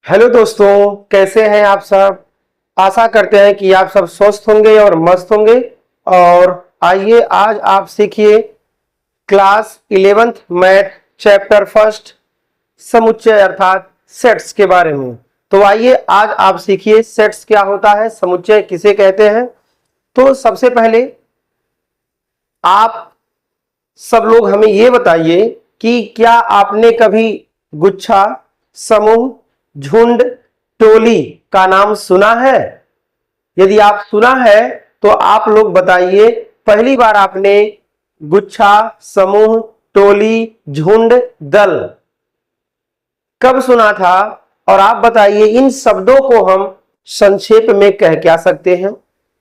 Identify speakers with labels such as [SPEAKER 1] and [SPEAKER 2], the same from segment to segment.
[SPEAKER 1] Hello दोस्तों, कैसे हैं आप सब। आशा करते हैं कि आप सब स्वस्थ होंगे और मस्त होंगे। और आइए आज आप सीखिए class 11th math chapter first समुच्चय अर्थात सेट्स के बारे में। तो आइए आज आप सीखिए सेट्स क्या होता है, समुच्चय किसे कहते हैं। तो सबसे पहले आप सब लोग हमें ये बताइए कि क्या आपने कभी गुच्छा, समूह, झुंड, टोली का नाम सुना है। यदि आप सुना है तो आप लोग बताइए पहली बार आपने गुच्छा, समूह, टोली, झुंड, दल कब सुना था। और आप बताइए इन शब्दों को हम संक्षेप में कह क्या सकते हैं।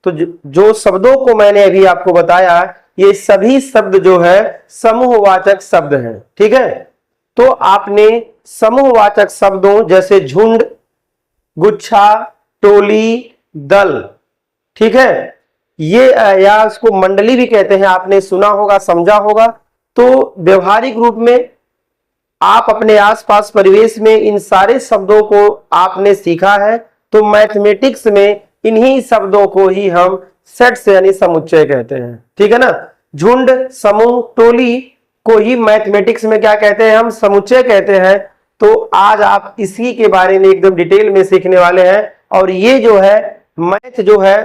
[SPEAKER 1] तो जो शब्दों को मैंने अभी आपको बताया ये सभी शब्द जो है समूहवाचक शब्द हैं। ठीक है, तो आपने समूहवाचक शब्दों जैसे झुंड, गुच्छा, टोली, दल, ठीक है, ये या उसको मंडली भी कहते हैं, आपने सुना होगा, समझा होगा। तो व्यवहारिक रूप में आप अपने आसपास परिवेश में इन सारे शब्दों को आपने सीखा है। तो मैथमेटिक्स में इन्हीं शब्दों को ही हम सेट्स यानी समुच्चय कहते हैं। ठीक है ना, झुंड, समूह, टोली को ही मैथमेटिक्स में क्या कहते हैं, हम समुच्चय कहते हैं। तो आज आप इसी के बारे में एकदम डिटेल में सीखने वाले हैं। और ये जो है मैथ जो है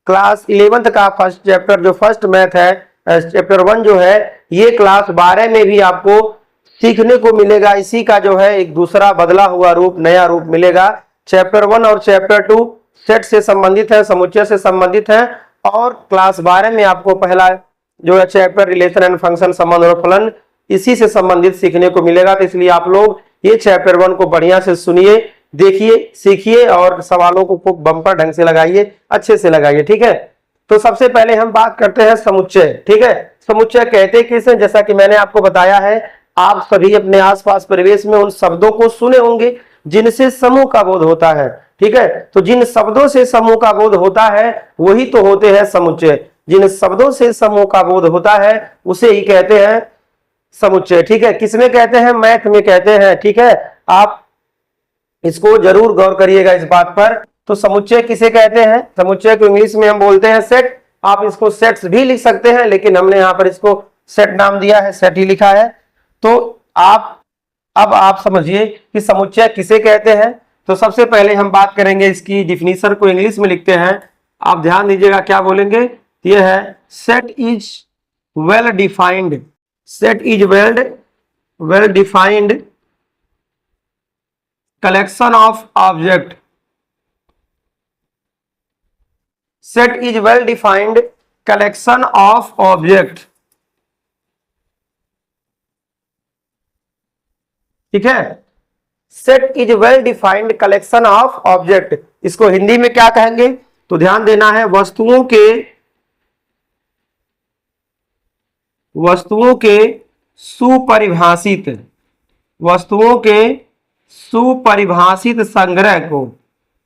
[SPEAKER 1] क्लास 11th का फर्स्ट चैप्टर जो फर्स्ट मैथ है, चैप्टर 1 जो है, ये क्लास 12 में भी आपको सीखने को मिलेगा। इसी का जो है एक दूसरा बदला हुआ रूप, नया रूप मिलेगा। चैप्टर 1 और चैप्टर 2 सेट से संबंधित है, समुच्चय से संबंधित है। और क्लास 12 में आपको पहला जो है चैप्टर रिलेशन एंड फंक्शन, संबंध और फलन, इसी से संबंधित सीखने को मिलेगा। तो इसलिए आप लोग ये चैप्टर 1 को बढ़िया से सुनिए, देखिए, सीखिए और सवालों को खूब बम्पर ढंग से लगाइए, अच्छे से लगाइए। ठीक है, तो सबसे पहले हम बात करते हैं समुच्चय। ठीक है, समुच्चय कहते किसे, जैसा कि मैंने आपको बताया है, आप सभी अपने आसपास परिवेश में उन शब्दों को सुने होंगे जिनसे समूह का बोध होता है। ठीक है, तो जिन शब्दों से समूह का बोध होता है वही तो होते हैं समुच्चय। जिन शब्दों से समूह का बोध होता है उसे ही कहते हैं समुच्चय। ठीक है, किसमें कहते हैं, मैथ में कहते हैं। ठीक है, आप इसको जरूर गौर करिएगा इस बात पर। तो समुच्चय किसे कहते हैं, समुच्चय को इंग्लिश में हम बोलते हैं सेट। आप इसको सेट्स भी लिख सकते हैं, लेकिन हमने यहां पर इसको सेट नाम दिया है, सेट ही लिखा है। तो अब आप समझिए कि समुच्चय किसे कहते हैं। तो सबसे पहले हम बात करेंगे इसकी डिफिनीशन को इंग्लिश में लिखते हैं। आप ध्यान दीजिएगा क्या बोलेंगे, यह है set is well defined, set is well defined collection of object, set is well defined collection of object। ठीक है, set is well defined collection of object, इसको हिंदी में क्या कहेंगे, तो ध्यान देना है, वस्तुओं के सुपरिभाषित संग्रह को,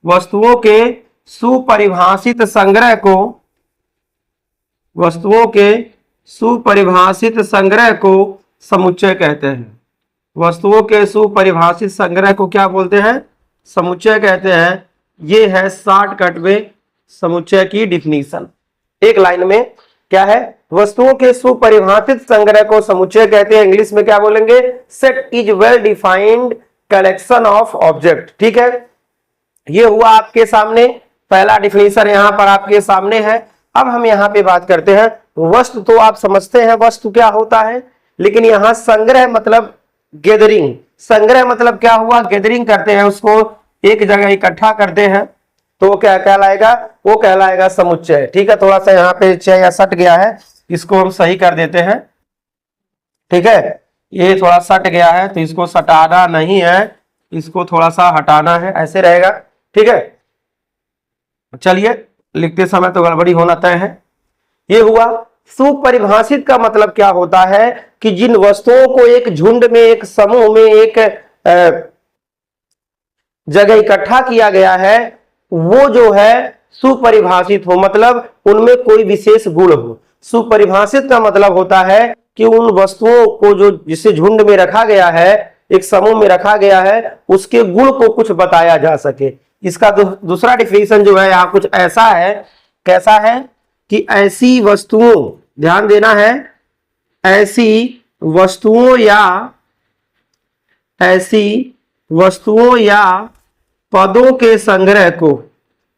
[SPEAKER 1] वस्तुओं के सुपरिभाषित संग्रह को समुच्चय कहते हैं। वस्तुओं के सुपरिभाषित संग्रह को क्या बोलते हैं, समुच्चय कहते हैं। ये है शॉर्टकट में समुच्चय की डिफिनीशन। एक लाइन में क्या है, वस्तुओं के सुपरिभाषित संग्रह को समुच्चय कहते हैं। इंग्लिश में क्या बोलेंगे, set is well defined collection of object. ठीक है, ये हुआ आपके सामने पहला डिफिनीशन, यहां पर आपके सामने है। अब हम यहां पे बात करते हैं वस्तु। तो आप समझते हैं वस्तु क्या होता है, लेकिन यहां संग्रह मतलब गैदरिंग, संग्रह मतलब क्या हुआ, गैदरिंग करते हैं, उसको एक जगह इकट्ठा करते हैं, तो वो क्या कहलाएगा, वो कहलाएगा समुच्चय। ठीक है, थोड़ा सा यहाँ पे या सट गया है, इसको हम सही कर देते हैं। ठीक है, ये थोड़ा सट गया है तो इसको सटाना नहीं है, इसको थोड़ा सा हटाना है, ऐसे रहेगा। ठीक है, चलिए, लिखते समय तो गड़बड़ी होना तय है। ये हुआ सुपरिभाषित का मतलब क्या होता है कि जिन वस्तुओं को एक झुंड में, एक समूह में, एक जगह इकट्ठा किया गया है वो जो है सुपरिभाषित हो, मतलब उनमें कोई विशेष गुण हो। सुपरिभाषित का मतलब होता है कि उन वस्तुओं को जो जिसे झुंड में रखा गया है एक समूह में रखा गया है उसके गुण को कुछ बताया जा सके। इसका दूसरा डिफिनेशन जो है यहाँ कुछ ऐसा है, कैसा है कि ऐसी वस्तुओं, ध्यान देना है, ऐसी वस्तुओं या पदों के संग्रह को,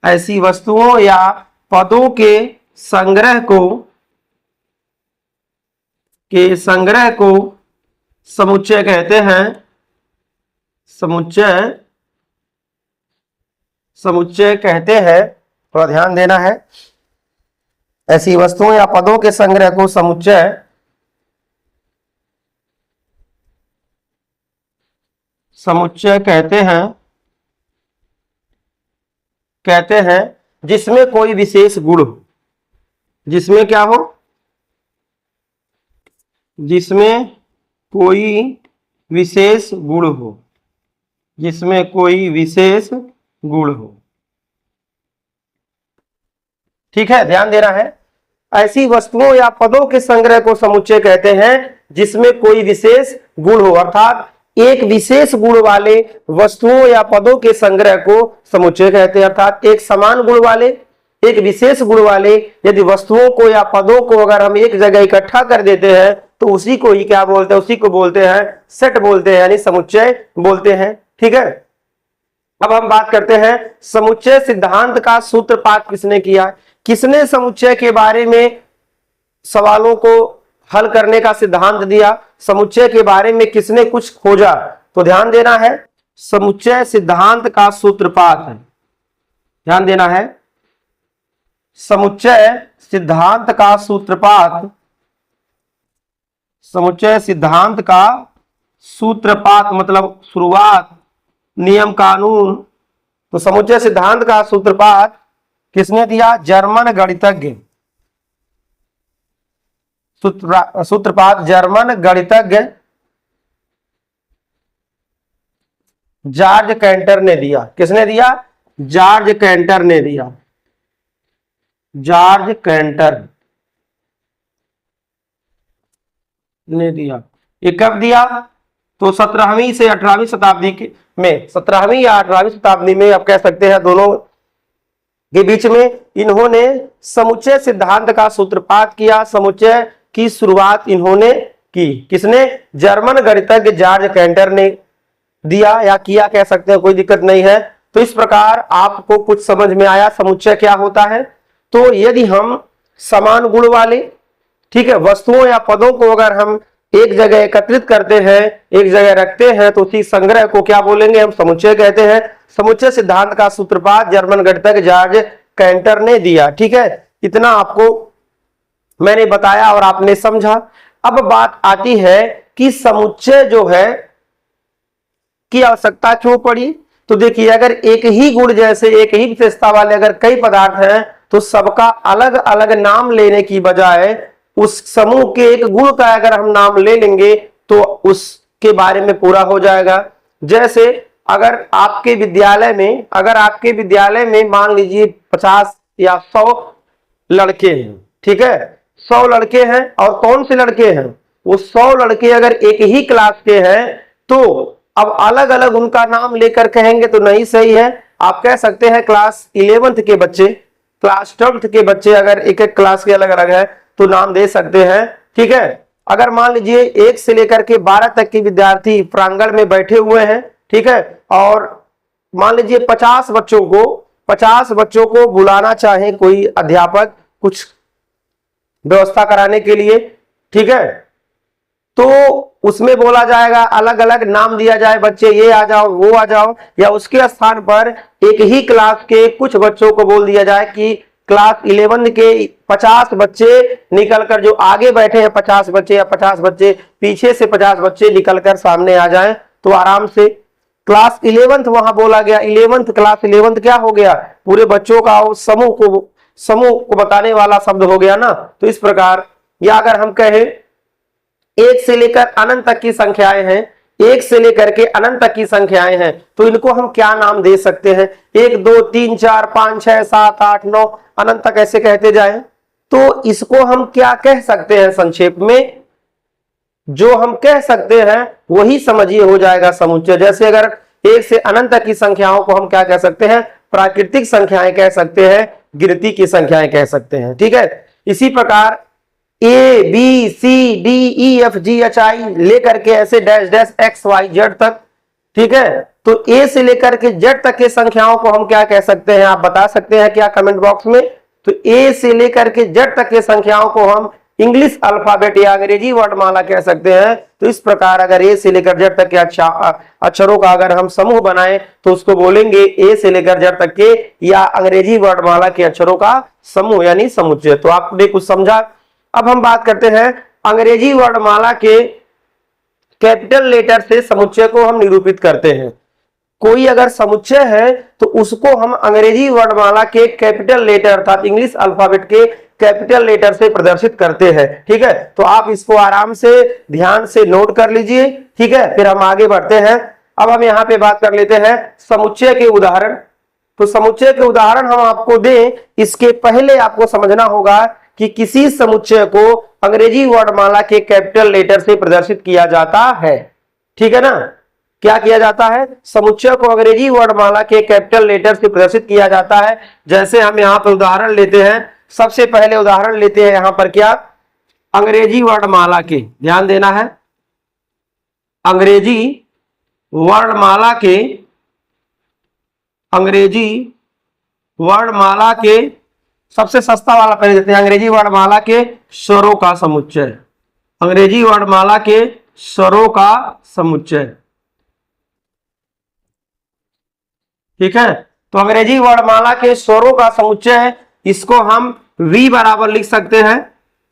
[SPEAKER 1] ऐसी वस्तुओं या पदों के संग्रह को समुच्चय कहते हैं। समुच्चय कहते हैं, थोड़ा ध्यान देना है। ऐसी वस्तुओं या पदों के संग्रह को समुच्चय कहते हैं जिसमें कोई विशेष गुण हो। जिसमें क्या हो? जिसमें कोई विशेष गुण हो। जिसमें कोई विशेष गुण हो। ठीक है, ध्यान देना है। ऐसी वस्तुओं या पदों के संग्रह को समुच्चय कहते हैं जिसमें कोई विशेष गुण हो, अर्थात एक विशेष गुण वाले वस्तुओं या पदों के संग्रह को समुच्चय कहते हैं। अर्थात एक समान गुण वाले, एक विशेष गुण वाले यदि वस्तुओं को या पदों को अगर हम एक जगह इकट्ठा कर देते हैं तो उसी को ही क्या बोलते हैं? उसी को बोलते हैं सेट बोलते हैं, यानी समुच्चय बोलते हैं। ठीक है, अब हम बात करते हैं समुच्चय सिद्धांत का सूत्रपात किसने किया। किसने समुच्चय के बारे में सवालों को हल करने का सिद्धांत दिया, समुच्चय के बारे में किसने कुछ खोजा? तो ध्यान देना है, समुच्चय सिद्धांत का सूत्रपात है। ध्यान देना है, समुच्चय सिद्धांत का सूत्रपात, समुच्चय सिद्धांत का सूत्रपात मतलब शुरुआत, नियम कानून। तो समुच्चय सिद्धांत का सूत्रपात किसने दिया? जर्मन गणितज्ञ। सूत्रपात जर्मन गणितज्ञ जॉर्ज कैंटर ने दिया। किसने दिया? जॉर्ज कैंटर ने दिया। जॉर्ज कैंटर ने दिया। ये कब दिया? तो 17वीं से 18वीं शताब्दी में, 17वीं या 18वीं शताब्दी में आप कह सकते हैं, दोनों के बीच में इन्होंने समुच्चय सिद्धांत का सूत्रपात किया। समुच्चय की शुरुआत इन्होंने की। किसने? जर्मन गणितज्ञ जॉर्ज कैंटर ने दिया या किया, कह सकते हैं, कोई दिक्कत नहीं है। तो इस प्रकार आपको कुछ समझ में आया समुच्चय क्या होता है। तो यदि हम समान गुण वाले, ठीक है, वस्तुओं या पदों को अगर हम एक जगह एकत्रित करते हैं, एक जगह रखते हैं, तो उसी संग्रह को क्या बोलेंगे? हम समुच्चय कहते हैं। समुच्चय सिद्धांत का सूत्रपात जर्मन गणितज्ञ जॉर्ज कैंटर ने दिया। ठीक है, इतना आपको मैंने बताया और आपने समझा। अब बात आती है कि समुच्चय जो है की आवश्यकता क्यों पड़ी। तो देखिए, अगर एक ही गुण जैसे एक ही विशेषता वाले अगर कई पदार्थ हैं तो सबका अलग अलग नाम लेने की बजाय उस समूह के एक गुण का अगर हम नाम ले लेंगे तो उसके बारे में पूरा हो जाएगा। जैसे अगर आपके विद्यालय में मान लीजिए 50 या 100 लड़के हैं, ठीक है, 100 लड़के हैं, और कौन से लड़के हैं? वो 100 लड़के अगर एक ही क्लास के हैं तो अब अलग अलग उनका नाम लेकर कहेंगे तो नहीं सही है। आप कह सकते हैं क्लास 11th के बच्चे, क्लास 12th के बच्चे अगर एक एक क्लास के अलग अलग है तो नाम दे सकते हैं। ठीक है, अगर मान लीजिए 1 से लेकर के 12 तक के विद्यार्थी प्रांगण में बैठे हुए हैं, ठीक है, और मान लीजिए 50 बच्चों को बुलाना चाहे कोई अध्यापक कुछ व्यवस्था कराने के लिए, ठीक है, तो उसमें बोला जाएगा, अलग अलग नाम दिया जाए, बच्चे ये आ जाओ, वो आ जाओ, या उसके स्थान पर एक ही क्लास के कुछ बच्चों को बोल दिया जाए कि क्लास 11 के 50 बच्चे निकलकर, जो आगे बैठे हैं 50 बच्चे या 50 बच्चे, पीछे से 50 बच्चे निकलकर सामने आ जाएं, तो आराम से क्लास 11th वहां बोला गया। 11th क्लास 11th क्या हो गया? पूरे बच्चों का समूह को बताने वाला शब्द हो गया ना। तो इस प्रकार, या अगर हम कहें 1 से लेकर अनंत तक की संख्याएं हैं, 1 से लेकर के अनंत तक की संख्याएं हैं, तो इनको हम क्या नाम दे सकते हैं? 1 2 3 4 5 6 7 8 9 अनंत तक ऐसे कहते जाएं, तो इसको हम क्या कह सकते हैं संक्षेप में? जो हम कह सकते हैं वही समझिए हो जाएगा समुच्चय। जैसे अगर 1 से अनंत तक की संख्याओं को हम क्या कह सकते हैं, प्राकृतिक संख्याएं कह सकते हैं, गिनती की संख्याएं कह सकते हैं। ठीक है, इसी प्रकार A B C D E F G H I लेकर के ऐसे dash dash X Y Z तक। ठीक है, तो ए से लेकर के जेड तक के संख्याओं को हम क्या कह सकते हैं, आप बता सकते हैं क्या कमेंट बॉक्स में। तो ए से लेकर के जेड तक के संख्याओं को हम इंग्लिश अल्फाबेट या अंग्रेजी वर्णमाला कह सकते हैं। तो इस प्रकार अगर ए से लेकर जेड तक के अक्षरों का अगर हम समूह बनाएं तो उसको बोलेंगे ए से लेकर जेड तक के या अंग्रेजी वर्णमाला के अक्षरों का समूह यानी समुच्चय। तो आपने कुछ समझा। अब हम बात करते हैं अंग्रेजी वर्णमाला के कैपिटल लेटर से समुच्चय को हम निरूपित करते हैं। कोई अगर समुच्चय है तो उसको हम अंग्रेजी वर्णमाला के कैपिटल लेटर अर्थात इंग्लिश अल्फाबेट के कैपिटल लेटर से प्रदर्शित करते हैं। ठीक है, तो आप इसको आराम से ध्यान से नोट कर लीजिए। ठीक है, फिर हम आगे बढ़ते हैं। अब हम यहाँ पे बात कर लेते हैं समुच्चय के उदाहरण। तो समुच्चय के उदाहरण हम आपको दें, इसके पहले आपको समझना होगा कि किसी समुच्चय को अंग्रेजी वर्णमाला के कैपिटल लेटर से प्रदर्शित किया जाता है। ठीक है ना, क्या किया जाता है, समुच्चय को अंग्रेजी वर्णमाला के कैपिटल लेटर से प्रदर्शित किया जाता है। जैसे हम यहाँ पर उदाहरण लेते हैं, सबसे पहले उदाहरण लेते हैं यहां पर क्या, अंग्रेजी वर्णमाला के, ध्यान देना है, अंग्रेजी वर्णमाला के, अंग्रेजी वर्णमाला के सबसे सस्ता वाला पहले देते हैं, अंग्रेजी वर्णमाला के स्वरों का समुच्चय, अंग्रेजी वर्णमाला के स्वरों का समुच्चय। ठीक है, तो अंग्रेजी वर्णमाला के स्वरों का समुच्चय है, इसको हम V बराबर लिख सकते हैं।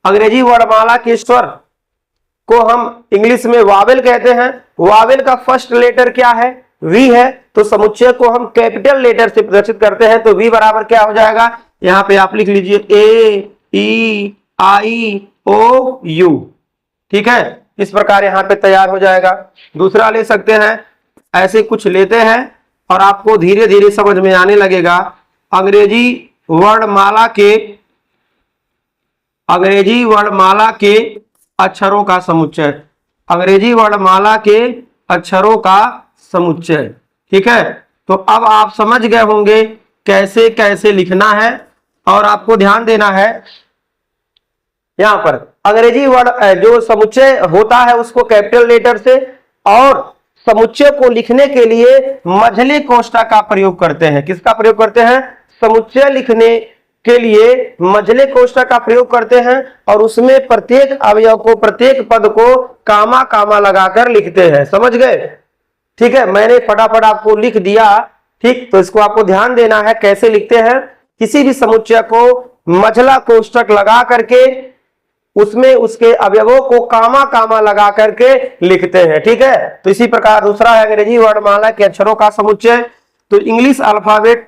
[SPEAKER 1] अंग्रेजी वर्णमाला के स्वर को हम इंग्लिश में वावेल कहते हैं। वावेल का फर्स्ट लेटर क्या है, V है। तो समुच्चय को हम कैपिटल लेटर से प्रदर्शित करते हैं, तो V बराबर क्या हो जाएगा, यहां पे आप लिख लीजिए AEIOU। ठीक है, इस प्रकार यहां पे तैयार हो जाएगा। दूसरा ले सकते हैं, ऐसे कुछ लेते हैं और आपको धीरे धीरे समझ में आने लगेगा। अंग्रेजी वर्णमाला के, अंग्रेजी वर्णमाला के अक्षरों का समुच्चय, अंग्रेजी वर्णमाला के अक्षरों का समुच्चय। ठीक है, तो अब आप समझ गए होंगे कैसे कैसे लिखना है। और आपको ध्यान देना है यहां पर अंग्रेजी वर्ण जो समुच्चय होता है उसको कैपिटल लेटर से, और समुच्चय को लिखने के लिए मझले कोष्ठक का प्रयोग करते हैं। किसका प्रयोग करते हैं, समुच्चय लिखने के लिए मझले कोष्ठक का प्रयोग करते हैं, और उसमें प्रत्येक अवयव को, प्रत्येक पद को कामा कामा लगाकर लिखते हैं। समझ गए। ठीक है, मैंने फटाफट आपको लिख दिया। ठीक, तो इसको आपको ध्यान देना है कैसे लिखते हैं। किसी भी समुच्चय को मझला कोष्ठक लगा करके उसमें उसके अवयवों को कामा कामा लगा करके लिखते हैं। ठीक है, तो इसी प्रकार दूसरा है अंग्रेजी वर्णमाला के अक्षरों का समुच्चय। तो इंग्लिश अल्फाबेट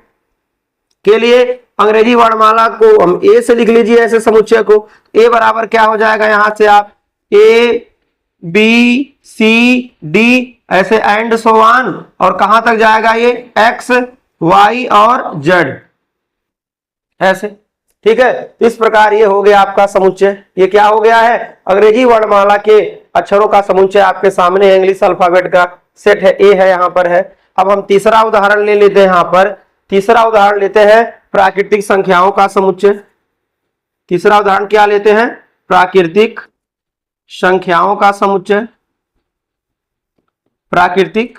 [SPEAKER 1] के लिए अंग्रेजी वर्णमाला को हम ए से लिख लीजिए, ऐसे समुच्चय को। ए बराबर क्या हो जाएगा, यहां से आप ABCD ऐसे एंड सो ऑन, और कहां तक जाएगा ये, X Y और Z ऐसे। ठीक है, इस प्रकार ये हो गया आपका समुच्चय। ये क्या हो गया है, अंग्रेजी वर्णमाला के अक्षरों का समुच्चय आपके सामने है। इंग्लिश अल्फाबेट का सेट है, ए है यहां पर है। अब हम तीसरा उदाहरण ले लेते हैं। यहां पर तीसरा उदाहरण लेते हैं प्राकृतिक संख्याओं का समुच्चय। तीसरा उदाहरण क्या लेते हैं, प्राकृतिक संख्याओं का समुच्चय, प्राकृतिक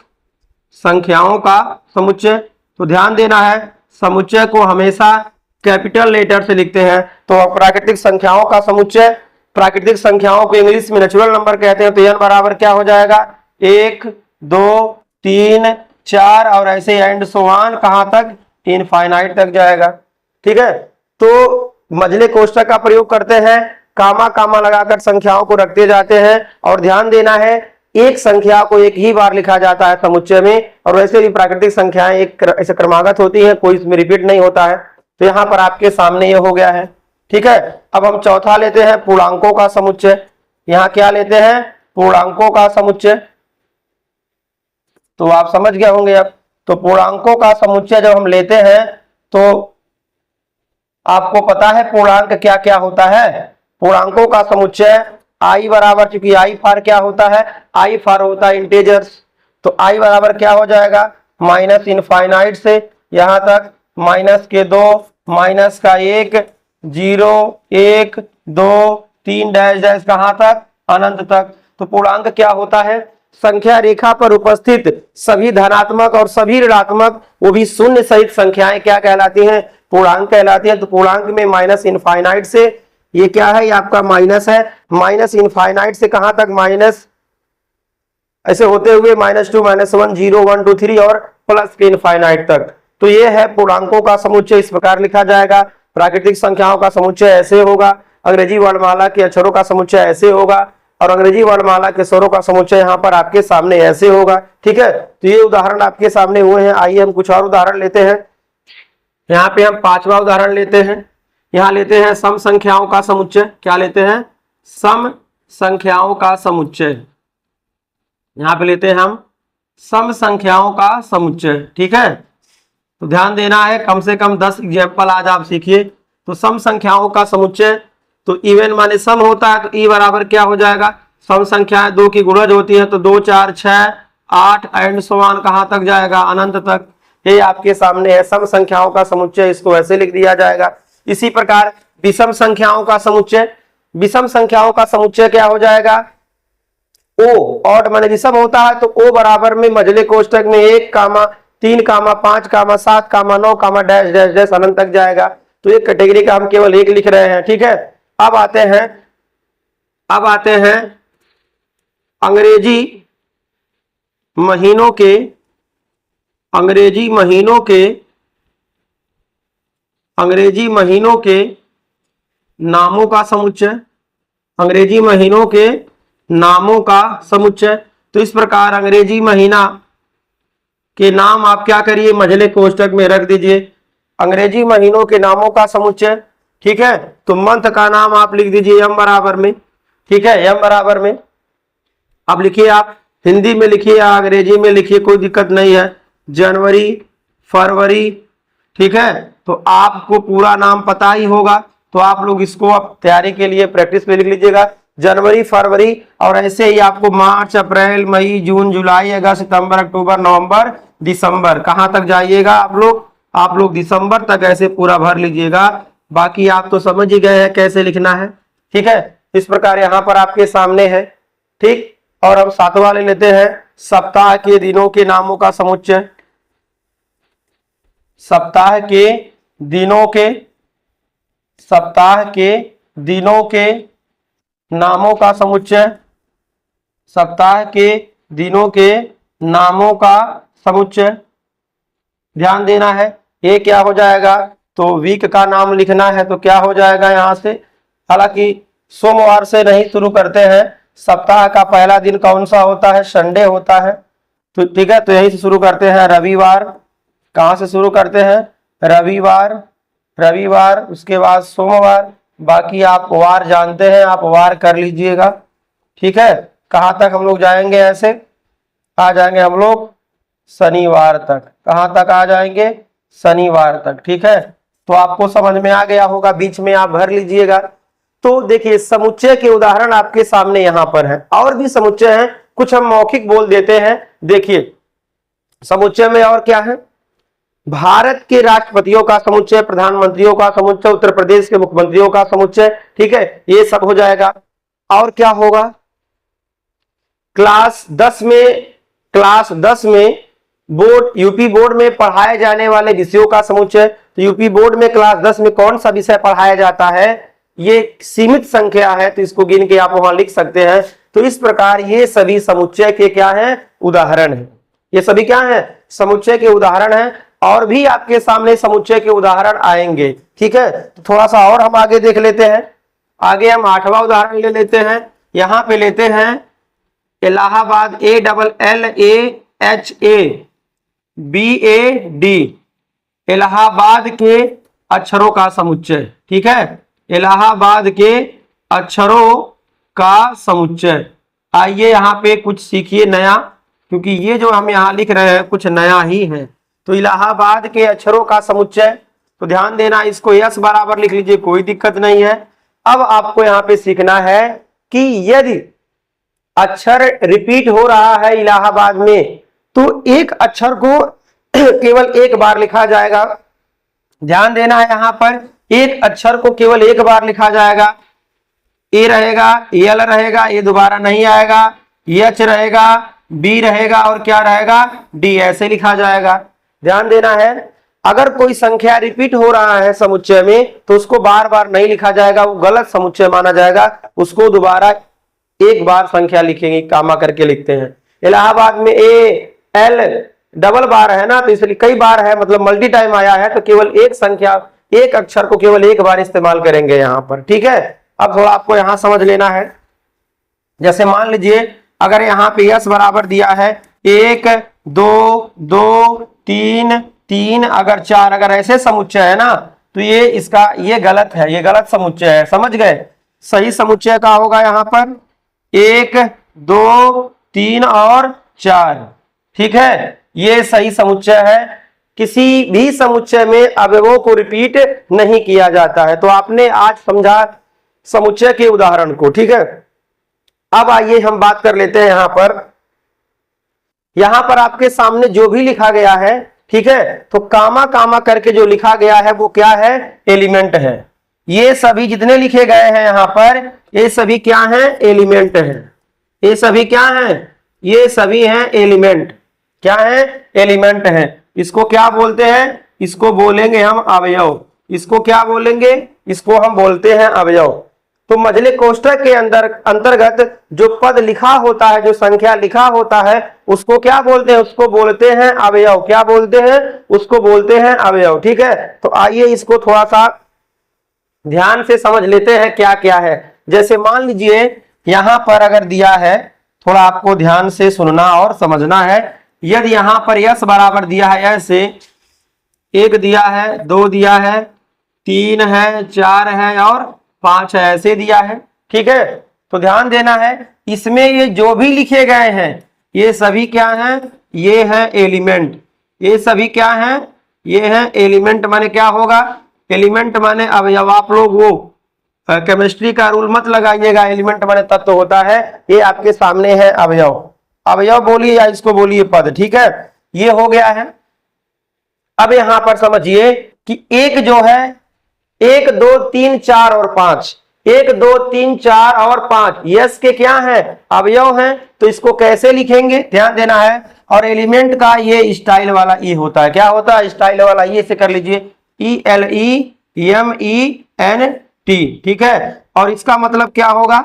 [SPEAKER 1] संख्याओं का समुच्चय। तो ध्यान देना है, समुच्चय को हमेशा कैपिटल लेटर से लिखते हैं। तो प्राकृतिक संख्याओं का समुच्चय, प्राकृतिक संख्याओं को इंग्लिश में नेचुरल नंबर कहते हैं। तो n बराबर क्या हो जाएगा, 1 2 3 4 और ऐसे एंड सो ऑन, कहां तक, इनफाइनाइट तक जाएगा। ठीक है, तो मझले कोष्ठक का प्रयोग करते हैं, कामा कामा लगाकर संख्याओं को रखते जाते हैं। और ध्यान देना है, एक संख्या को एक ही बार लिखा जाता है समुच्चय में, और वैसे भी प्राकृतिक संख्याएं एक ऐसे क्रमागत होती है, कोई इसमें रिपीट नहीं होता है। तो यहां पर आपके सामने ये हो गया है। ठीक है, अब हम चौथा लेते हैं पूर्णांकों का समुच्चय। यहां क्या लेते हैं, पूर्णांकों का समुच्चय। तो आप समझ गए होंगे अब। तो पूर्णांकों का समुच्चय जब हम लेते हैं तो आपको पता है पूर्णांक क्या क्या होता है। पूर्णांकों का समुच्चय आई बराबर, चूंकि आई फॉर क्या होता है, आई फॉर होता है इंटीजर्स, तो आई बराबर क्या हो जाएगा, माइनस इनफाइनाइट से यहां तक, माइनस के 2, माइनस का 1, 0, 1, 2, 3 डैश डैश कहां तक, अनंत तक। तो पूर्णांक क्या होता है, संख्या रेखा पर उपस्थित सभी धनात्मक और सभी ऋणात्मक वो भी शून्य सहित संख्याएं क्या कहलाती हैं, पूर्णांक कहलाती हैं। तो पूर्णांक में माइनस इनफाइनाइट से ये क्या है, ये आपका माइनस है, माइनस इनफाइनाइट से कहां तक, माइनस ऐसे होते हुए -2, -1, 0, 1, 2, 3 और प्लस के इनफाइनाइट तक। तो ये है पूर्णांकों का समुच्चय, इस प्रकार लिखा जाएगा। प्राकृतिक संख्याओं का समुच्चय ऐसे होगा, अंग्रेजी वर्णमाला के अक्षरों का समुच्चय ऐसे होगा, और अंग्रेजी वर्णमाला के स्वरों का समुच्चय यहाँ पर आपके सामने ऐसे होगा। ठीक है, तो ये उदाहरण आपके सामने हुए हैं। आइए हम कुछ और उदाहरण लेते हैं। यहाँ पे हम 5वां उदाहरण लेते हैं। यहाँ लेते हैं सम संख्याओं का समुच्चय। क्या लेते हैं, सम संख्याओं का समुच्चय। यहाँ पे लेते हैं हम सम संख्याओं का समुच्चय। ठीक है, तो ध्यान देना है, कम से कम 10 एग्जाम्पल आज आप सीखिए। तो सम संख्याओं का समुच्चय, तो इवन माने सम होता है, तो ई बराबर क्या हो जाएगा, सम संख्याएं 2 की गुणज होती है, तो 2, 4, 6, 8 एंड सो ऑन कहां तक जाएगा, अनंत तक। ये आपके सामने है सम संख्याओं का समुच्चय, इसको ऐसे लिख दिया जाएगा। इसी प्रकार विषम संख्याओं का समुच्चय, विषम संख्याओं का समुच्चय क्या हो जाएगा, ओ ऑड माने विषम होता है, तो ओ बराबर में मझले कोष्टक में 1, 3, 5, 7, 9, डैश डैश डैश अनंत तक जाएगा। तो एक कैटेगरी का हम केवल एक लिख रहे हैं। ठीक है, अब आते हैं अंग्रेजी महीनों के नामों का समुच्चय, अंग्रेजी महीनों के नामों का समुच्चय। तो इस प्रकार अंग्रेजी महीना के नाम आप क्या करिए, मझले कोष्टक में रख दीजिए, अंग्रेजी महीनों के नामों का समुच्चय। ठीक है, तो मंथ का नाम आप लिख दीजिए एम बराबर में। ठीक है, एम बराबर में अब लिखिए, आप हिंदी में लिखिए या अंग्रेजी में लिखिए, कोई दिक्कत नहीं है, जनवरी, फरवरी। ठीक है, तो आपको पूरा नाम पता ही होगा, तो आप लोग इसको अब तैयारी के लिए प्रैक्टिस में लिख लीजिएगा, जनवरी, फरवरी, और ऐसे ही आपको मार्च, अप्रैल, मई, जून, जुलाई, अगस्त, सितंबर, अक्टूबर, नवंबर, दिसंबर, कहां तक जाइएगा आप लोग दिसंबर तक ऐसे पूरा भर लीजिएगा। बाकी आप तो समझ ही गए हैं कैसे लिखना है। ठीक है, इस प्रकार यहां पर आपके सामने है। ठीक, और हम 7वां ले लेते हैं सप्ताह के दिनों के नामों का समुच्चय, सप्ताह के दिनों के नामों का समुच्चय, सप्ताह के दिनों के नामों का समुच्चय। ध्यान देना है, ये क्या हो जाएगा, तो वीक का नाम लिखना है, तो क्या हो जाएगा यहां से, हालांकि सोमवार से नहीं शुरू करते हैं, सप्ताह का पहला दिन कौन सा होता है, संडे होता है। तो ठीक है, तो यहीं से शुरू करते हैं, रविवार, कहां से शुरू करते हैं, रविवार, उसके बाद सोमवार, बाकी आप वार जानते हैं, आप वार कर लीजिएगा। ठीक है, कहां तक हम लोग जाएंगे, ऐसे आ जाएंगे हम लोग शनिवार तक। कहां तक आ जाएंगे, शनिवार तक। ठीक है, तो आपको समझ में आ गया होगा, बीच में आप भर लीजिएगा। तो देखिए समुच्चय के उदाहरण आपके सामने यहां पर है, और भी समुच्चय हैं, कुछ हम मौखिक बोल देते हैं। देखिए समुच्चय में और क्या है, भारत के राष्ट्रपतियों का समुच्चय, प्रधानमंत्रियों का समुच्चय, उत्तर प्रदेश के मुख्यमंत्रियों का समुच्चय। ठीक है, ये सब हो जाएगा। और क्या होगा, क्लास 10 में बोर्ड, यूपी बोर्ड में पढ़ाए जाने वाले विषयों का समुच्चय। तो यूपी बोर्ड में क्लास 10 में कौन सा विषय पढ़ाया जाता है, ये सीमित संख्या है, तो इसको गिन के आप वहां लिख सकते हैं। तो इस प्रकार ये सभी समुच्चय के क्या हैं, उदाहरण हैं। ये सभी क्या हैं, समुच्चय के उदाहरण हैं, और भी आपके सामने समुच्चय के उदाहरण आएंगे। ठीक है, तो थोड़ा सा और हम आगे देख लेते हैं। आगे हम 8वां उदाहरण ले लेते हैं। यहां पे लेते हैं इलाहाबाद, ALLAHABAD, इलाहाबाद के अक्षरों का समुच्चय। ठीक है, इलाहाबाद के अक्षरों का समुच्चय। आइए यहाँ पे कुछ सीखिए नया, क्योंकि ये जो हम यहाँ लिख रहे हैं कुछ नया ही है। तो इलाहाबाद के अक्षरों का समुच्चय, तो ध्यान देना, इसको यस बराबर लिख लीजिए, कोई दिक्कत नहीं है। अब आपको यहाँ पे सीखना है कि यदि अक्षर रिपीट हो रहा है इलाहाबाद में तो एक अक्षर को केवल एक बार लिखा जाएगा। ध्यान देना है, यहां पर एक अक्षर को केवल एक बार लिखा जाएगा। ए रहेगा, एल रहेगा, ये दोबारा नहीं आएगा, एच रहेगा, बी रहेगा और क्या रहेगा, डी, ऐसे लिखा जाएगा। ध्यान देना है, अगर कोई संख्या रिपीट हो रहा है समुच्चय में तो उसको बार बार नहीं लिखा जाएगा, वो गलत समुच्चय माना जाएगा, उसको दोबारा एक बार संख्या लिखेंगे, कामा करके लिखते हैं। इलाहाबाद में ए एल डबल बार है ना, तो इसलिए कई बार है, मतलब मल्टी टाइम आया है, तो केवल एक संख्या, एक अक्षर को केवल एक बार इस्तेमाल करेंगे यहां पर। ठीक है, अब थोड़ा आपको यहां समझ लेना है। जैसे मान लीजिए अगर यहाँ पे यस बराबर दिया है 1 2 2 3 3 अगर 4, अगर ऐसे समुच्चय है ना तो ये इसका ये गलत है, ये गलत समुच्चय है, समझ गए। सही समुच्चय का होगा यहाँ पर 1 2 3 और 4। ठीक है, ये सही समुच्चय है। किसी भी समुच्चय में अवयवों को रिपीट नहीं किया जाता है। तो आपने आज समझा समुच्चय के उदाहरण को। ठीक है, अब आइए हम बात कर लेते हैं यहां पर आपके सामने जो भी लिखा गया है, ठीक है, तो कामा कामा करके जो लिखा गया है वो क्या है, एलिमेंट है। ये सभी जितने लिखे गए हैं यहां पर, ये सभी क्या हैं, एलिमेंट हैं। ये सभी क्या हैं, ये सभी हैं एलिमेंट। क्या है, एलिमेंट हैं। इसको क्या बोलते हैं, इसको बोलेंगे हम अवयव। इसको क्या बोलेंगे, इसको हम बोलते हैं अवयव। तो मझले कोष्ठक के अंतर्गत जो पद लिखा होता है, जो संख्या लिखा होता है, उसको क्या बोलते हैं, उसको बोलते हैं अवयव। क्या बोलते हैं, उसको बोलते हैं अवयव। ठीक है, तो आइए इसको थोड़ा सा ध्यान से समझ लेते हैं क्या क्या है। जैसे मान लीजिए यहां पर अगर दिया है, थोड़ा आपको ध्यान से सुनना और समझना है। यदि यहां पर यस बराबर दिया है ऐसे, 1 दिया है, 2 दिया है, 3 है, 4 है और 5 है, ऐसे दिया है। ठीक है, तो ध्यान देना है, इसमें ये जो भी लिखे गए हैं ये सभी क्या हैं, ये हैं एलिमेंट। ये सभी क्या हैं, ये हैं एलिमेंट। माने क्या होगा, एलिमेंट माने अवयव। आप लोग वो केमिस्ट्री का रूल मत लगाइएगा, एलिमेंट माने तत्व होता है। ये आपके सामने है अवयव। अवयव बोलिए या इसको बोलिए पद। ठीक है, ये हो गया है। अब यहां पर समझिए कि एक जो है 1 2 3 4 और 5, 1 2 3 4 और 5 यस के क्या हैं, अवयव हैं। तो इसको कैसे लिखेंगे, ध्यान देना है। और एलिमेंट का ये स्टाइल वाला ई होता है। क्या होता है, स्टाइल वाला ई से कर लीजिए, ELEMENT। ठीक है, और इसका मतलब क्या होगा,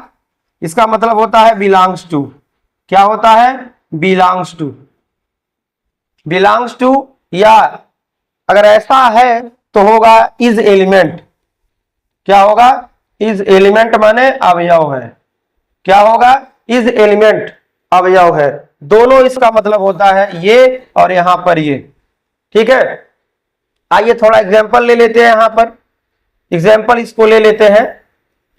[SPEAKER 1] इसका मतलब होता है बिलोंग्स टू। क्या होता है, बिलोंग्स टू। बिलोंग्स टू, या अगर ऐसा है तो होगा इज एलिमेंट। क्या होगा, इज एलिमेंट माने अवयव है। क्या होगा, इज एलिमेंट अवयव है। दोनों इसका मतलब होता है, ये और यहां पर ये। ठीक है, आइए थोड़ा एग्जांपल ले लेते हैं। यहां पर एग्जांपल इसको ले लेते हैं।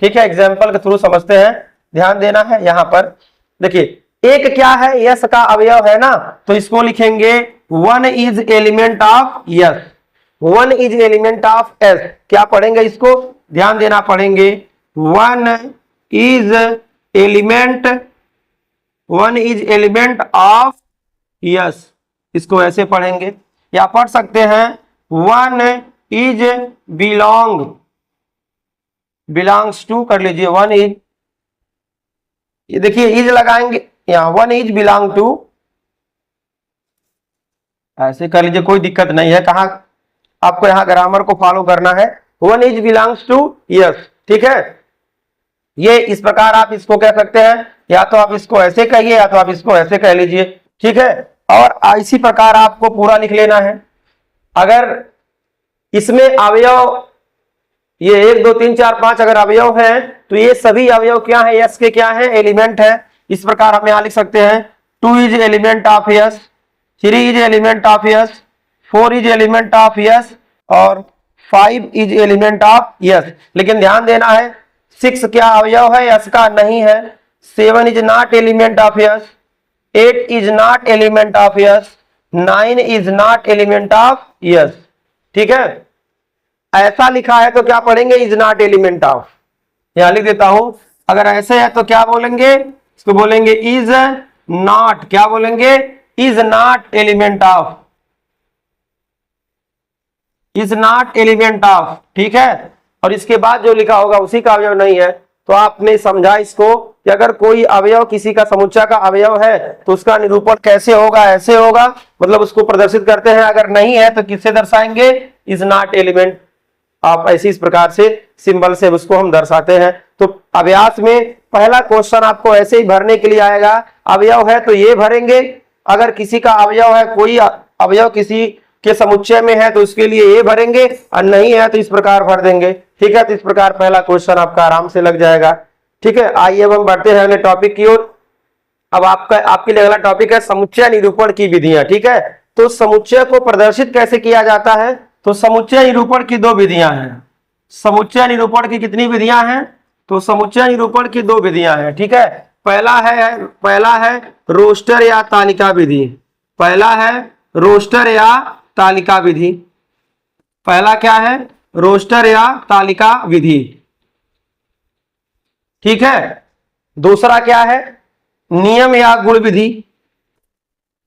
[SPEAKER 1] ठीक है, एग्जांपल के थ्रू समझते हैं। ध्यान देना है, यहां पर देखिए एक क्या है, यस का अवयव है ना, तो इसको लिखेंगे 1 is element of yes, 1 is element of S. क्या पढ़ेंगे इसको, ध्यान देना पढ़ेंगे, 1 is element, 1 is element of yes. इसको ऐसे पढ़ेंगे, या पढ़ सकते हैं 1 इज बिलोंग्स टू, कर लीजिए 1 इज, ये देखिए इज लगाएंगे यहां, 1 इज बिलोंग टू, ऐसे कर लीजिए, कोई दिक्कत नहीं है। कहा आपको यहां ग्रामर को फॉलो करना है। 1 इज बिलोंग्स टू यस। ठीक है, ये इस प्रकार आप इसको कह सकते हैं, या तो आप इसको ऐसे कहिए या तो आप इसको ऐसे कह लीजिए। ठीक है, और इसी प्रकार आपको पूरा लिख लेना है। अगर इसमें अवयव ये 1 2 3 4 5 अगर अवयव हैं तो ये सभी अवयव क्या है, यस के क्या है, एलिमेंट है। इस प्रकार हम यहां लिख सकते हैं 2 is element of yes, 3 is element of yes, 4 is element of yes और 5 इज एलिमेंट ऑफ यस। लेकिन ध्यान देना है 6 क्या अवयव है, यस का नहीं है। 7 is not element of yes, 8 is not element of yes, 9 is not element of yes. ठीक है, ऐसा लिखा है तो क्या पढ़ेंगे, इज नॉट एलिमेंट ऑफ। यहां लिख देता हूं अगर ऐसे है तो क्या बोलेंगे, इसको बोलेंगे इज नॉट, क्या बोलेंगे, is not element of, is not element of, ठीक है। और इसके बाद जो लिखा होगा उसी का अवयव नहीं है, तो आपने समझा इसको कि अगर कोई अवयव किसी का समुच्चय का अवयव है तो उसका निरूपण कैसे होगा, ऐसे होगा, मतलब उसको प्रदर्शित करते हैं। अगर नहीं है तो किससे दर्शाएंगे, इज नॉट एलिमेंट ऑफ, ऐसी इस प्रकार से सिंबल से उसको हम दर्शाते हैं। तो अभ्यास में पहला क्वेश्चन आपको ऐसे ही भरने के लिए आएगा, अवयव है तो ये भरेंगे, अगर किसी का अवयव है, कोई अवयव किसी के समुच्चय में है तो उसके लिए ये भरेंगे, और नहीं है तो इस प्रकार भर देंगे, ठीक है। तो इस प्रकार पहला क्वेश्चन आपका आराम से लग जाएगा, ठीक है। आइए अब हम बढ़ते हैं अगले टॉपिक की ओर। अब आपके लिए अगला टॉपिक है समुच्चय निरूपण की विधियां, ठीक है। तो समुच्चय को प्रदर्शित कैसे किया जाता है, तो समुच्चय निरूपण की दो विधियां हैं। समुच्चय निरूपण की कितनी विधियां हैं, तो समुच्चय निरूपण की दो विधियां हैं, ठीक है। पहला है रोस्टर या तालिका विधि, पहला है रोस्टर या तालिका विधि, पहला क्या है, रोस्टर या तालिका विधि, ठीक है। दूसरा क्या है, नियम या गुण विधि,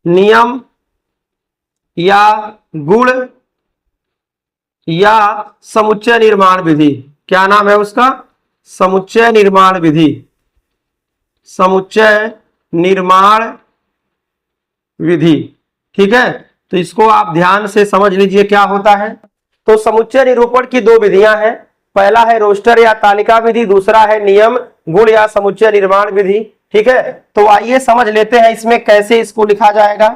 [SPEAKER 1] नियम या गुण या समुच्चय निर्माण विधि, क्या नाम है उसका, समुच्चय निर्माण विधि, समुच्चय निर्माण विधि, ठीक है। तो इसको आप ध्यान से समझ लीजिए क्या होता है। तो समुच्चय निरूपण की दो विधियां हैं, पहला है रोस्टर या तालिका विधि, दूसरा है नियम गुण या समुच्चय निर्माण विधि, ठीक है। तो आइए समझ लेते हैं इसमें कैसे इसको लिखा जाएगा,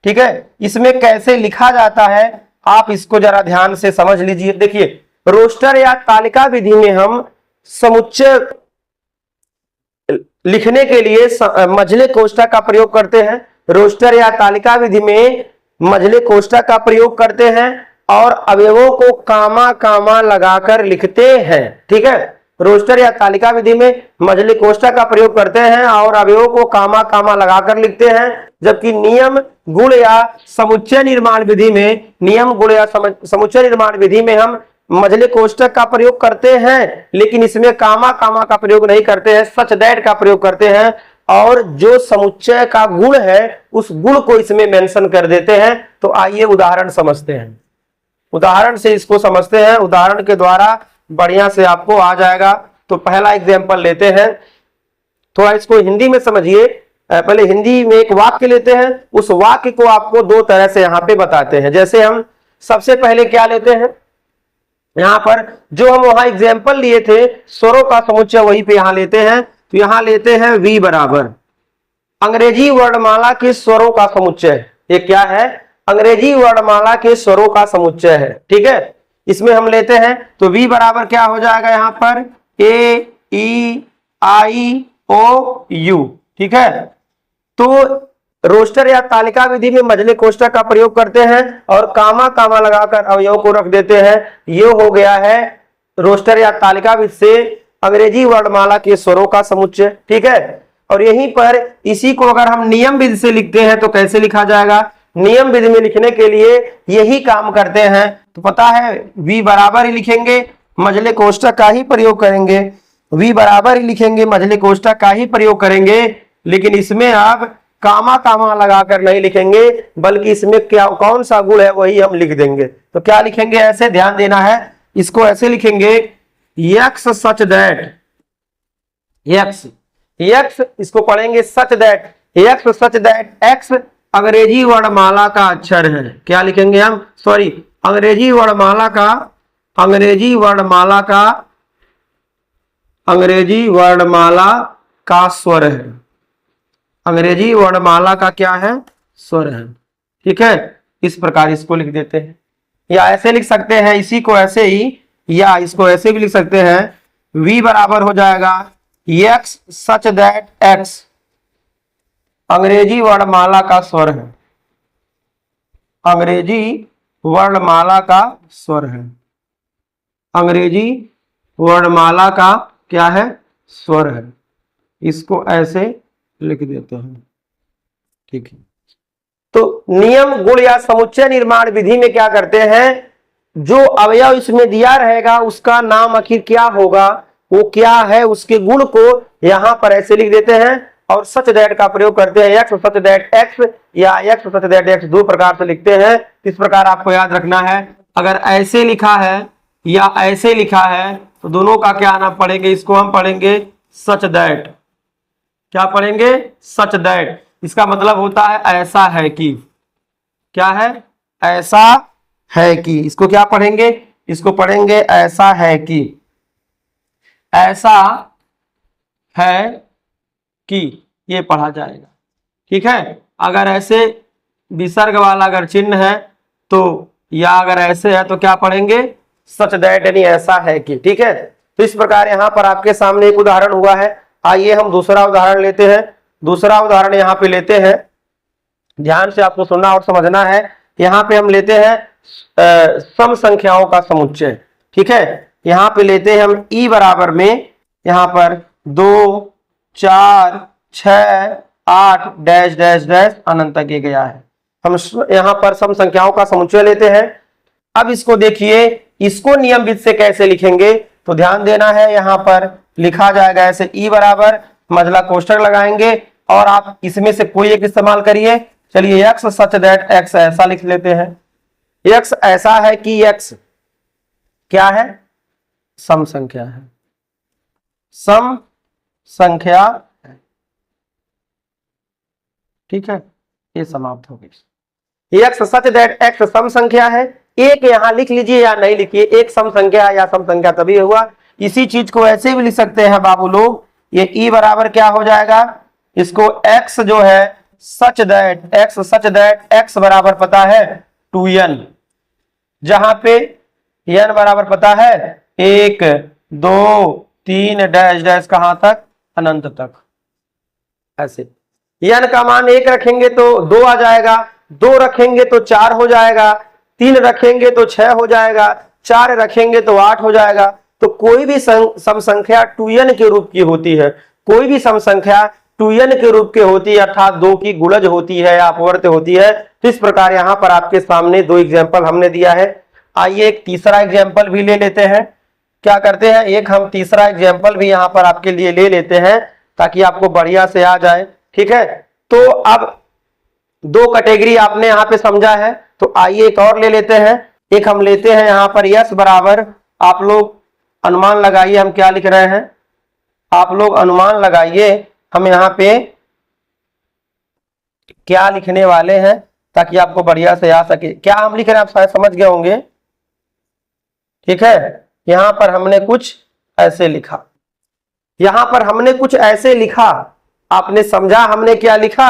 [SPEAKER 1] ठीक है। इसमें कैसे लिखा जाता है आप इसको जरा ध्यान से समझ लीजिए। देखिए, रोस्टर या तालिका विधि में हम समुच्चय लिखने के लिए मझले कोष्ठक का प्रयोग करते हैं। रोस्टर या तालिका विधि में मझले कोष्ठक का प्रयोग करते हैं और अवयवों को कामा कामा लगाकर लिखते हैं, ठीक है। रोस्टर या तालिका विधि में मझले कोष्ठक का प्रयोग करते हैं और अवयवों को कामा कामा लगाकर लिखते हैं, जबकि नियम गुण या समुच्चय निर्माण विधि में, नियम गुण या समुच्चय निर्माण विधि में हम मझले कोष्ठक का प्रयोग करते हैं, लेकिन इसमें कामा कामा का प्रयोग नहीं करते हैं, सच दैट का प्रयोग करते हैं, और जो समुच्चय का गुण है उस गुण को इसमें मेंशन कर देते हैं। तो आइए उदाहरण समझते हैं, उदाहरण से इसको समझते हैं, उदाहरण के द्वारा बढ़िया से आपको आ जाएगा। तो पहला एग्जांपल लेते हैं, थोड़ा इसको हिंदी में समझिए। पहले हिंदी में एक वाक्य लेते हैं, उस वाक्य को आपको दो तरह से यहाँ पे बताते हैं। जैसे हम सबसे पहले क्या लेते हैं, यहाँ पर जो हम वहां एग्जाम्पल लिए थे स्वरों का समुच्चय वही पे यहाँ लेते हैं। तो यहाँ लेते हैं वी बराबर अंग्रेजी वर्णमाला के स्वरों का समुच्चय, ये क्या है, अंग्रेजी वर्णमाला के स्वरों का समुच्चय है, ठीक है। इसमें हम लेते हैं तो वी बराबर क्या हो जाएगा, यहाँ पर ए ई आई ओ यू, ठीक है। तो रोस्टर या तालिका विधि में मझले कोष्ठक का प्रयोग करते हैं और कामा कामा लगाकर अवयव को रख देते हैं। ये हो गया है रोस्टर या तालिका विधि से अंग्रेजी वर्णमाला के स्वरों का समुच्चय, ठीक है। और यहीं पर इसी को अगर हम नियम विधि से लिखते हैं तो कैसे लिखा जाएगा, नियम विधि में लिखने के लिए यही काम करते हैं। तो पता है v बराबर ही लिखेंगे, मझले कोष्ठक का ही प्रयोग करेंगे, v बराबर ही लिखेंगे, मझले कोष्ठक का ही प्रयोग करेंगे, लेकिन इसमें आप कामा कामा लगाकर नहीं लिखेंगे, बल्कि इसमें क्या कौन सा गुण है वही हम लिख देंगे। तो क्या लिखेंगे, ऐसे ध्यान देना है, इसको ऐसे लिखेंगे यक्स सच दैट, यक्स इसको पढ़ेंगे such that, x such that, x अंग्रेजी वर्णमाला का अक्षर है, क्या लिखेंगे हम, सॉरी अंग्रेजी वर्णमाला का, अंग्रेजी वर्णमाला का, अंग्रेजी वर्णमाला का स्वर है, अंग्रेजी वर्णमाला का क्या है, स्वर है, ठीक है। इस प्रकार इसको लिख देते हैं, या ऐसे लिख सकते हैं इसी को ऐसे ही, या इसको ऐसे भी लिख सकते हैं, v बराबर हो जाएगा एक्स सच दैट एक्स अंग्रेजी वर्णमाला का स्वर है, अंग्रेजी वर्णमाला का स्वर है, अंग्रेजी वर्णमाला का क्या है, स्वर है। इसको ऐसे लिख देते हैं, ठीक है। तो नियम गुण या समुच्चय निर्माण विधि में क्या करते हैं, जो अवयव इसमें दिया रहेगा उसका नाम आखिर क्या होगा वो क्या है उसके गुण को यहां पर ऐसे लिख देते हैं और सच दैट का प्रयोग करते हैं। एक्स सच दैट एक्स या एक्स सच दैट एक्स दो प्रकार से लिखते हैं। इस प्रकार आपको याद रखना है। अगर ऐसे लिखा है या ऐसे लिखा है तो दोनों का क्या नाम पढ़ेंगे, इसको हम पढ़ेंगे सच दैट। क्या पढ़ेंगे? Such that. इसका मतलब होता है ऐसा है कि। क्या है? ऐसा है कि। इसको क्या पढ़ेंगे? इसको पढ़ेंगे ऐसा है कि। ऐसा है कि ये पढ़ा जाएगा। ठीक है। अगर ऐसे विसर्ग वाला अगर चिन्ह है तो, या अगर ऐसे है तो क्या पढ़ेंगे? सच दैट, यानी ऐसा है कि। ठीक है। तो इस प्रकार यहां पर आपके सामने एक उदाहरण हुआ है। आइए हम दूसरा उदाहरण लेते हैं। दूसरा उदाहरण यहां पे लेते हैं, ध्यान से आपको सुनना और समझना है। यहां पे हम लेते हैं सम संख्याओं का समुच्चय। ठीक है। यहां पे लेते हैं हम ई बराबर में, यहां पर 2 4 6 8 डैश डैश डैश अनंत तक ये गया है। हम यहां पर सम संख्याओं का समुच्चय लेते हैं। अब इसको देखिए, इसको नियम विधि से कैसे लिखेंगे तो ध्यान देना है। यहां पर लिखा जाएगा ऐसे ई बराबर, मझला कोष्ठक लगाएंगे और आप इसमें से कोई एक इस्तेमाल करिए। चलिए एक्स सच दैट एक्स ऐसा लिख लेते हैं। एक्स ऐसा है कि एक्स क्या है? सम संख्या है। सम संख्या है। ठीक है। ये समाप्त हो गई। एक्स सच दैट एक्स सम संख्या है। एक यहां लिख लीजिए या नहीं लिखिए, एक सम संख्या या सम संख्या तभी हुआ। इसी चीज को ऐसे भी लिख सकते हैं बाबू लोग। ये ई बराबर क्या हो जाएगा, इसको एक्स जो है सच that x such that X बराबर पता है 2n, जहां पे n बराबर पता है 1 2 3 डैश डैश कहां तक? अनंत तक। ऐसे n का मान 1 रखेंगे तो 2 आ जाएगा, 2 रखेंगे तो 4 हो जाएगा, 3 रखेंगे तो 6 हो जाएगा, 4 रखेंगे तो 8 हो जाएगा। तो कोई भी सम संख्या 2n के रूप की होती है। कोई भी सम संख्या 2n के रूप के होती है, अर्थात 2 की गुणज होती है या अपवर्त्य होती है। तो इस प्रकार यहां पर आपके सामने 2 एग्जाम्पल हमने दिया है। आइए एक तीसरा एग्जाम्पल भी ले लेते हैं। क्या करते हैं, एक हम तीसरा एग्जाम्पल भी यहां पर आपके लिए ले लेते हैं ताकि आपको बढ़िया से आ जाए। ठीक है। तो अब 2 कैटेगरी आपने यहां पे समझा है, तो आइए एक और ले लेते हैं। एक हम लेते हैं यहां पर यस बराबर, आप लोग अनुमान लगाइए हम क्या लिख रहे हैं। आप लोग अनुमान लगाइए हम यहां पे क्या लिखने वाले हैं ताकि आपको बढ़िया से आ सके। क्या हम लिख रहे हैं आप शायद समझ गए होंगे। ठीक है। यहां पर हमने कुछ ऐसे लिखा, यहां पर हमने कुछ ऐसे लिखा, आपने समझा हमने क्या लिखा।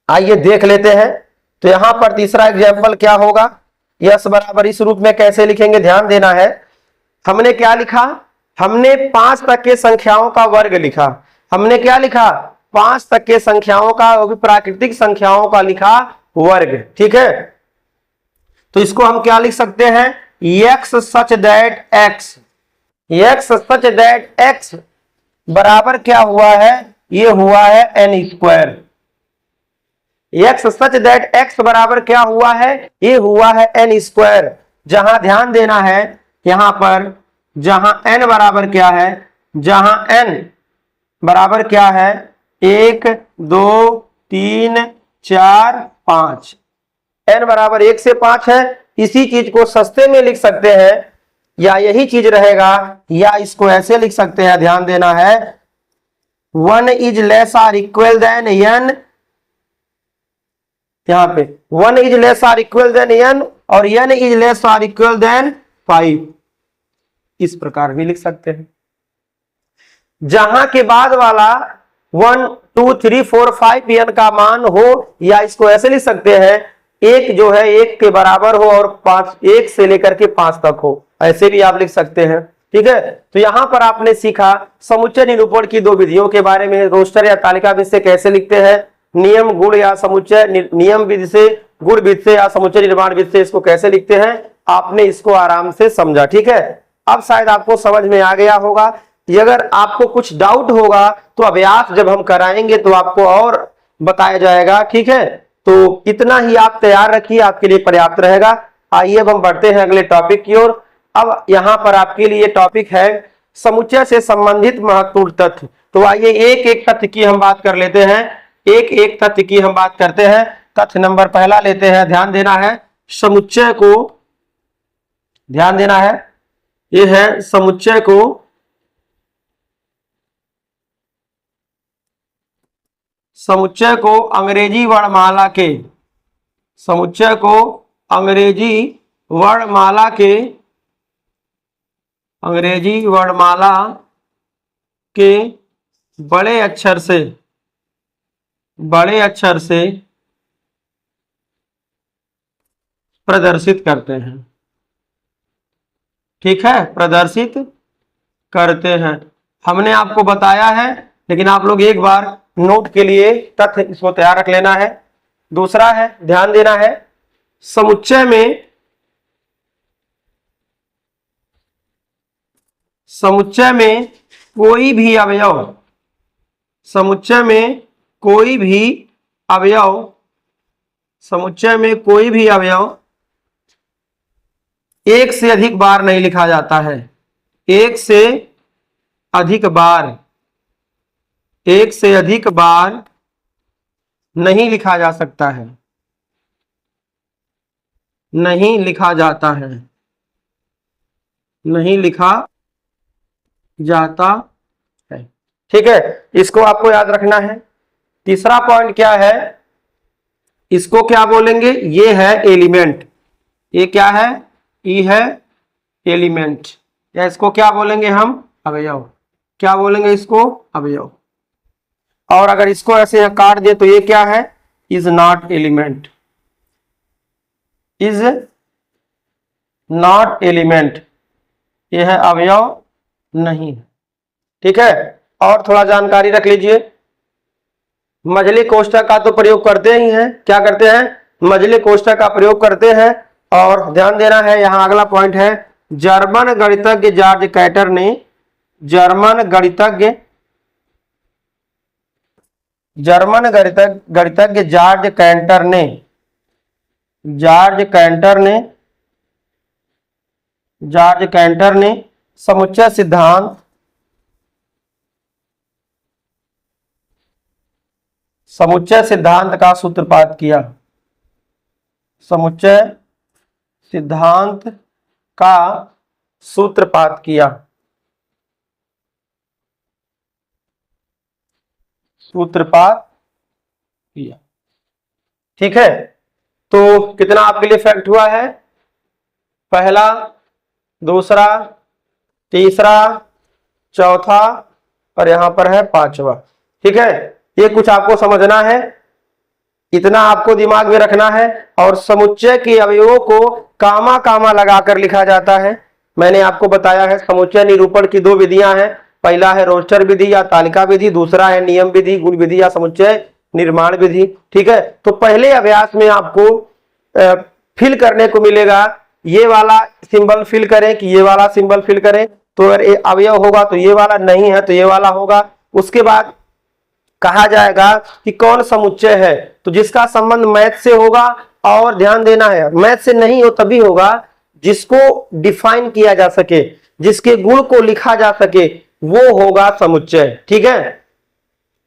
[SPEAKER 1] आइए देख लेते हैं। तो यहां पर तीसरा एग्जाम्पल क्या होगा, यस बराबर इस रूप में कैसे लिखेंगे, ध्यान देना है। हमने क्या लिखा, हमने 5 तक के संख्याओं का वर्ग लिखा। हमने क्या लिखा, 5 तक के संख्याओं का, वो भी प्राकृतिक संख्याओं का लिखा वर्ग। ठीक है। तो इसको हम क्या लिख सकते हैं, X such that X, X such that X बराबर क्या हुआ है, ये हुआ है N square. X such that X बराबर क्या हुआ है, ये हुआ है एन स्क्वायर। जहां ध्यान देना है, यहां पर जहां n बराबर क्या है, जहां n बराबर क्या है 1 2 3 4 5, n बराबर 1 से 5 है। इसी चीज को सस्ते में लिख सकते हैं, या यही चीज रहेगा, या इसको ऐसे लिख सकते हैं, ध्यान देना है 1 is less or equal than n, यहां पे 1 is less or equal than n और n is less or equal than 5, इस प्रकार भी लिख सकते हैं। जहां के बाद वाला 1 2 3 4 5 n का मान हो, या इसको ऐसे लिख सकते हैं, एक जो है 1 के बराबर हो और 5 1 से लेकर के 5 तक हो, ऐसे भी आप लिख सकते हैं। ठीक है। तो यहां पर आपने सीखा समुच्चय निरूपण की 2 विधियों के बारे में। रोस्टर या तालिका विधि से कैसे लिखते हैं, नियम गुण या समुच्चय, नियम विधि से, गुण विधि से या समुच्चय निर्माण विधि से इसको कैसे लिखते हैं, आपने इसको आराम से समझा। ठीक है। अब शायद आपको समझ में आ गया होगा। अगर आपको कुछ डाउट होगा तो अभ्यास जब हम कराएंगे तो आपको और बताया जाएगा। ठीक है। तो इतना ही आप तैयार रखिए, आपके लिए पर्याप्त रहेगा। आइए अब हम बढ़ते हैं अगले टॉपिक की ओर। अब यहाँ पर आपके लिए टॉपिक है समुच्चय से संबंधित महत्वपूर्ण तथ्य। तो आइए एक एक तथ्य की हम बात कर लेते हैं, एक एक तथ्य की हम बात करते हैं। तथ्य नंबर पहला लेते हैं, ध्यान देना है समुच्चय को, ध्यान देना है, ये है समुच्चय को अंग्रेजी वर्णमाला के, समुच्चय को अंग्रेजी वर्णमाला के, अंग्रेजी वर्णमाला के बड़े अक्षर से, बड़े अक्षर से प्रदर्शित करते हैं। ठीक है, प्रदर्शित करते हैं। हमने आपको बताया है, लेकिन आप लोग एक बार नोट के लिए तथ्य इसको तैयार रख लेना है। दूसरा है, ध्यान देना है, समुच्चय में, समुच्चय में कोई भी अवयव, समुच्चय में कोई भी अवयव, समुच्चय में कोई भी अवयव एक से अधिक बार नहीं लिखा जाता है। एक से अधिक बार, एक से अधिक बार नहीं लिखा जा सकता है, नहीं लिखा जाता है, नहीं लिखा जाता है। ठीक है, इसको आपको याद रखना है। तीसरा पॉइंट क्या है, इसको क्या बोलेंगे, ये है एलिमेंट, ये क्या है, ये है एलिमेंट, या इसको क्या बोलेंगे हम, अवयव। क्या बोलेंगे इसको, अवयव। और अगर इसको ऐसे काट दे तो ये क्या है, is not element, is not element, ये है अवयव नहीं। ठीक है, और थोड़ा जानकारी रख लीजिए, मझली कोष्ठक का तो प्रयोग करते ही हैं, क्या करते हैं, मझली कोष्ठक का प्रयोग करते हैं। और ध्यान देना है, यहां अगला पॉइंट है, जर्मन गणितज्ञ जॉर्ज कैटर ने, जर्मन गणितज्ञ जॉर्ज कैंटर ने, जॉर्ज कैंटर ने समुच्चय सिद्धांत, समुच्चय सिद्धांत का सूत्रपात किया, समुच्चय सिद्धांत का सूत्रपात किया, सूत्रपात किया। ठीक है, तो कितना आपके लिए फैक्ट हुआ है, पहला, दूसरा, तीसरा, चौथा और यहां पर है पांचवा। ठीक है, ये कुछ आपको समझना है, इतना आपको दिमाग में रखना है। और समुच्चय के अवयवों को कामा कामा लगाकर लिखा जाता है। मैंने आपको बताया है समुच्चय निरूपण की दो विधियां हैं, पहला है रोस्टर विधि या तालिका विधि, दूसरा है नियम विधि, गुण विधि या समुच्चय निर्माण विधि। ठीक है, तो पहले अभ्यास में आपको फिल करने को मिलेगा, ये वाला सिंबल फिल करें कि ये वाला सिंबल फिल करें, तो अगर अवयव होगा तो ये वाला, नहीं है तो ये वाला होगा। उसके बाद कहा जाएगा कि कौन समुच्चय है, तो जिसका संबंध मैथ से होगा, और ध्यान देना है मैथ से नहीं हो तभी होगा जिसको डिफाइन किया जा सके, जिसके गुण को लिखा जा सके, वो होगा समुच्चय। ठीक है,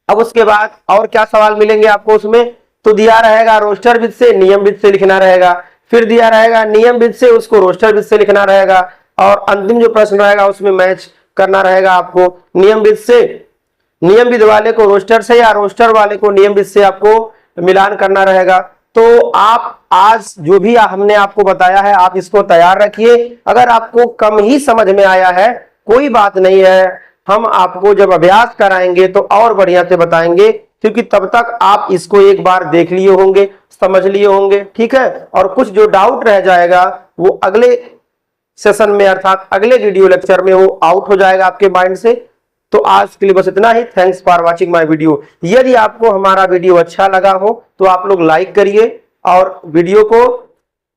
[SPEAKER 1] अब उसके बाद और क्या सवाल मिलेंगे आपको उसमें, तो दिया रहेगा रोस्टर विधि से, नियम विधि से लिखना रहेगा, फिर दिया रहेगा नियम विधि से, उसको रोस्टर विधि से लिखना रहेगा, और अंतिम जो प्रश्न रहेगा उसमें मैच करना रहेगा आपको नियम विधि से, नियम विधि वाले को रोस्टर से या रोस्टर वाले को नियम विधि से आपको मिलान करना रहेगा। तो आप आज जो भी हमने आपको बताया है आप इसको तैयार रखिए। अगर आपको कम ही समझ में आया है कोई बात नहीं है, हम आपको जब अभ्यास कराएंगे तो और बढ़िया से बताएंगे, क्योंकि तब तक आप इसको एक बार देख लिए होंगे, समझ लिए होंगे। ठीक है, और कुछ जो डाउट रह जाएगा वो अगले सेशन में अर्थात अगले वीडियो लेक्चर में वो आउट हो जाएगा आपके माइंड से। तो आज के लिए बस इतना ही। Thanks for watching my video. यदि आपको हमारा वीडियो अच्छा लगा हो तो आप लोग लाइक करिए और वीडियो को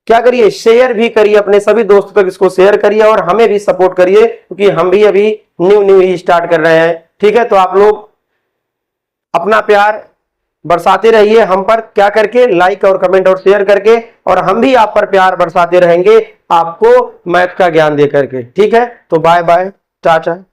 [SPEAKER 1] क्या करिए, शेयर भी करिए, अपने सभी दोस्तों तक इसको शेयर करिए और हमें भी सपोर्ट करिए, क्योंकि हम भी अभी न्यू ही स्टार्ट कर रहे हैं। ठीक है, तो आप लोग अपना प्यार बरसाते रहिए हम पर, क्या करके, लाइक और कमेंट और शेयर करके, और हम भी आप पर प्यार बरसाते रहेंगे आपको मैथ का ज्ञान दे करके। ठीक है, तो बाय बाय, टाटा।